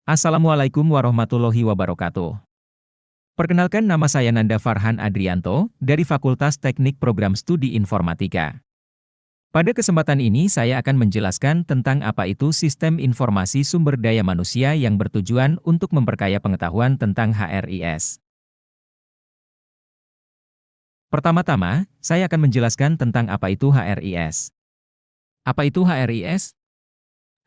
Assalamualaikum warahmatullahi wabarakatuh. Perkenalkan, nama saya Nanda Farhan Adrianto, dari Fakultas Teknik Program Studi Informatika. Pada kesempatan ini saya akan menjelaskan tentang apa itu Sistem Informasi Sumber Daya Manusia yang bertujuan untuk memperkaya pengetahuan tentang HRIS. Pertama-tama, saya akan menjelaskan tentang apa itu HRIS. Apa itu HRIS?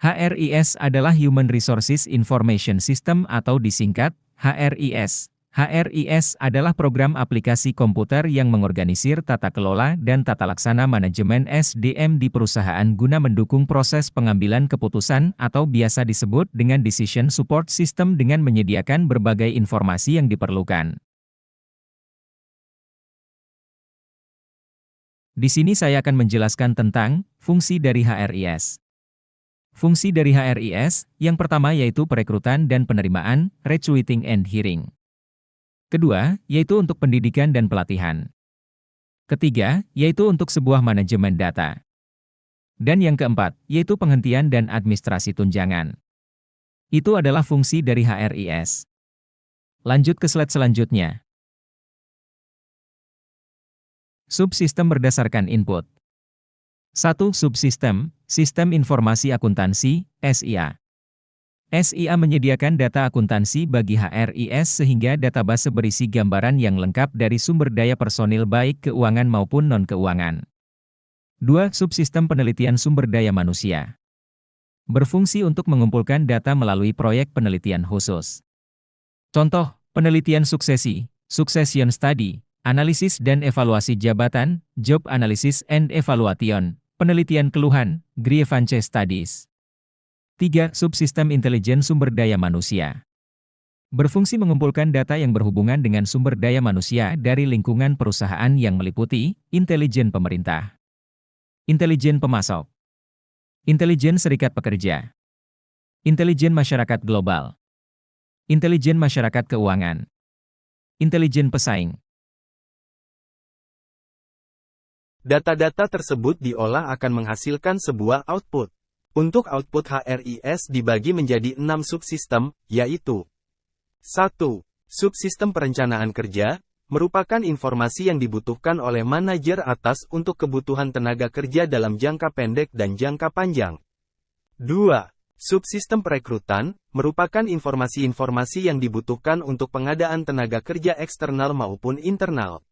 HRIS adalah Human Resources Information System atau disingkat HRIS. HRIS adalah program aplikasi komputer yang mengorganisir tata kelola dan tata laksana manajemen SDM di perusahaan guna mendukung proses pengambilan keputusan atau biasa disebut dengan Decision Support System dengan menyediakan berbagai informasi yang diperlukan. Di sini saya akan menjelaskan tentang fungsi dari HRIS. Fungsi dari HRIS, yang pertama yaitu perekrutan dan penerimaan, recruiting and hiring. Kedua, yaitu untuk pendidikan dan pelatihan. Ketiga, yaitu untuk sebuah manajemen data. Dan yang keempat, yaitu penghentian dan administrasi tunjangan. Itu adalah fungsi dari HRIS. Lanjut ke slide selanjutnya. Subsistem berdasarkan input. 1. Subsistem, Sistem Informasi Akuntansi, SIA. SIA menyediakan data akuntansi bagi HRIS sehingga database berisi gambaran yang lengkap dari sumber daya personil baik keuangan maupun non-keuangan. 2. Subsistem Penelitian Sumber Daya Manusia. Berfungsi untuk mengumpulkan data melalui proyek penelitian khusus. Contoh, penelitian suksesi, succession study, analisis dan evaluasi jabatan, job analysis and evaluation, penelitian keluhan, grievance studies. 3. Subsistem Intelijen Sumber Daya Manusia. Berfungsi mengumpulkan data yang berhubungan dengan sumber daya manusia dari lingkungan perusahaan yang meliputi intelijen pemerintah, intelijen pemasok, intelijen serikat pekerja, intelijen masyarakat global, intelijen masyarakat keuangan, intelijen pesaing. Data-data tersebut diolah akan menghasilkan sebuah output. Untuk output HRIS dibagi menjadi 6 subsistem, yaitu 1. Subsistem perencanaan kerja, merupakan informasi yang dibutuhkan oleh manajer atas untuk kebutuhan tenaga kerja dalam jangka pendek dan jangka panjang. 2. Subsistem perekrutan, merupakan informasi-informasi yang dibutuhkan untuk pengadaan tenaga kerja eksternal maupun internal.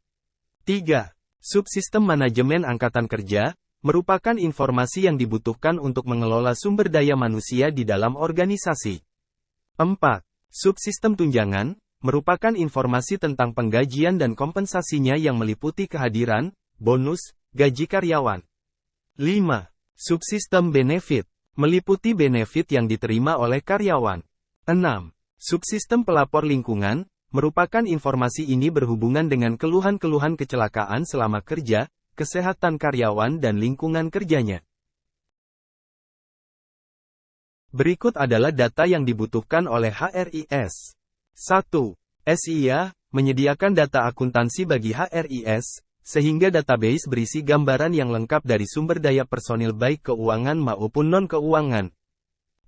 3. Subsistem manajemen angkatan kerja, merupakan informasi yang dibutuhkan untuk mengelola sumber daya manusia di dalam organisasi. 4. Subsistem tunjangan, merupakan informasi tentang penggajian dan kompensasinya yang meliputi kehadiran, bonus, gaji karyawan. 5. Subsistem benefit, meliputi benefit yang diterima oleh karyawan. 6. Subsistem pelapor lingkungan, merupakan informasi ini berhubungan dengan keluhan-keluhan kecelakaan selama kerja, kesehatan karyawan dan lingkungan kerjanya. Berikut adalah data yang dibutuhkan oleh HRIS. 1. SIA, menyediakan data akuntansi bagi HRIS, sehingga database berisi gambaran yang lengkap dari sumber daya personil baik keuangan maupun non-keuangan.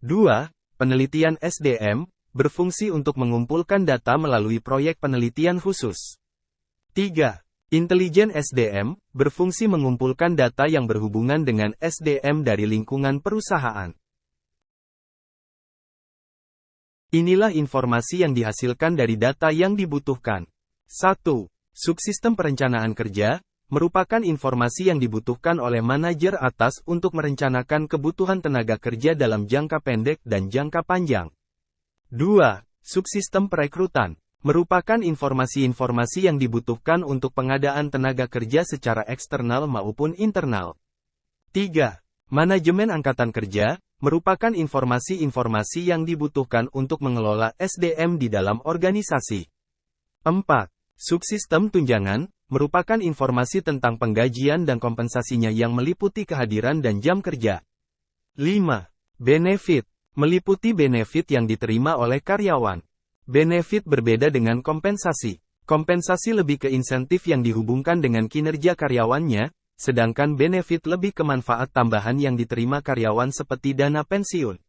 2. Penelitian SDM, berfungsi untuk mengumpulkan data melalui proyek penelitian khusus. 3. Intelijen SDM, berfungsi mengumpulkan data yang berhubungan dengan SDM dari lingkungan perusahaan. Inilah informasi yang dihasilkan dari data yang dibutuhkan. 1. Subsistem perencanaan kerja, merupakan informasi yang dibutuhkan oleh manajer atas untuk merencanakan kebutuhan tenaga kerja dalam jangka pendek dan jangka panjang. 2. Subsistem perekrutan, merupakan informasi-informasi yang dibutuhkan untuk pengadaan tenaga kerja secara eksternal maupun internal. 3. Manajemen angkatan kerja, merupakan informasi-informasi yang dibutuhkan untuk mengelola SDM di dalam organisasi. 4. Subsistem tunjangan, merupakan informasi tentang penggajian dan kompensasinya yang meliputi kehadiran dan jam kerja. 5. Benefit, meliputi benefit yang diterima oleh karyawan. Benefit berbeda dengan kompensasi. Kompensasi lebih ke insentif yang dihubungkan dengan kinerja karyawannya, sedangkan benefit lebih ke manfaat tambahan yang diterima karyawan seperti dana pensiun.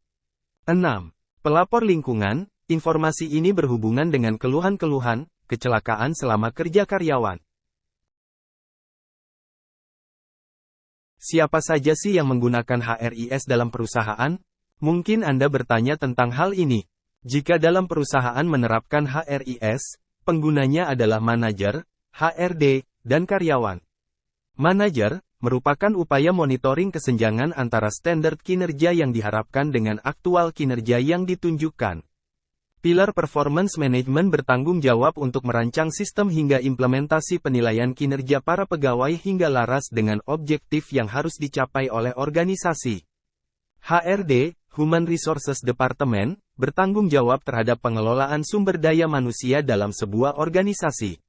6. Pelapor lingkungan, informasi ini berhubungan dengan keluhan-keluhan, kecelakaan selama kerja karyawan. Siapa saja sih yang menggunakan HRIS dalam perusahaan? Mungkin Anda bertanya tentang hal ini. Jika dalam perusahaan menerapkan HRIS, penggunanya adalah manajer, HRD, dan karyawan. Manajer merupakan upaya monitoring kesenjangan antara standar kinerja yang diharapkan dengan aktual kinerja yang ditunjukkan. Pilar Performance Management bertanggung jawab untuk merancang sistem hingga implementasi penilaian kinerja para pegawai hingga laras dengan objektif yang harus dicapai oleh organisasi. HRD, Human Resources Department, bertanggung jawab terhadap pengelolaan sumber daya manusia dalam sebuah organisasi.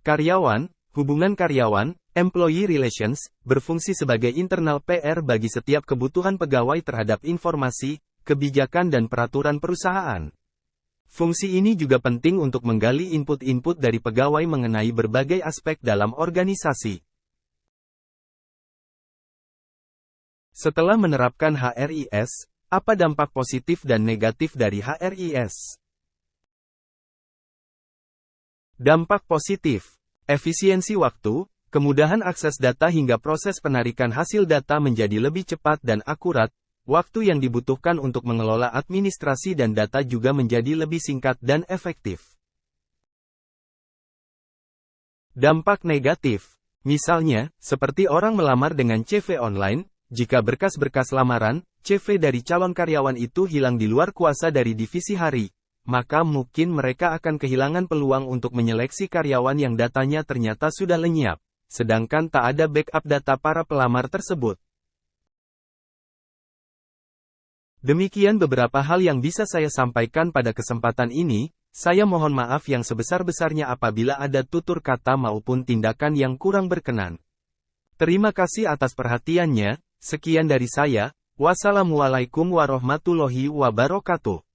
Karyawan, hubungan karyawan, Employee Relations, berfungsi sebagai internal PR bagi setiap kebutuhan pegawai terhadap informasi, kebijakan dan peraturan perusahaan. Fungsi ini juga penting untuk menggali input-input dari pegawai mengenai berbagai aspek dalam organisasi. Setelah menerapkan HRIS, apa dampak positif dan negatif dari HRIS? Dampak positif: efisiensi waktu, kemudahan akses data hingga proses penarikan hasil data menjadi lebih cepat dan akurat, waktu yang dibutuhkan untuk mengelola administrasi dan data juga menjadi lebih singkat dan efektif. Dampak negatif, misalnya, seperti orang melamar dengan CV online, jika berkas-berkas lamaran, CV dari calon karyawan itu hilang di luar kuasa dari divisi hari, maka mungkin mereka akan kehilangan peluang untuk menyeleksi karyawan yang datanya ternyata sudah lenyap. Sedangkan tak ada backup data para pelamar tersebut. Demikian beberapa hal yang bisa saya sampaikan pada kesempatan ini. Saya mohon maaf yang sebesar-besarnya apabila ada tutur kata maupun tindakan yang kurang berkenan. Terima kasih atas perhatiannya. Sekian dari saya. Wassalamualaikum warahmatullahi wabarakatuh.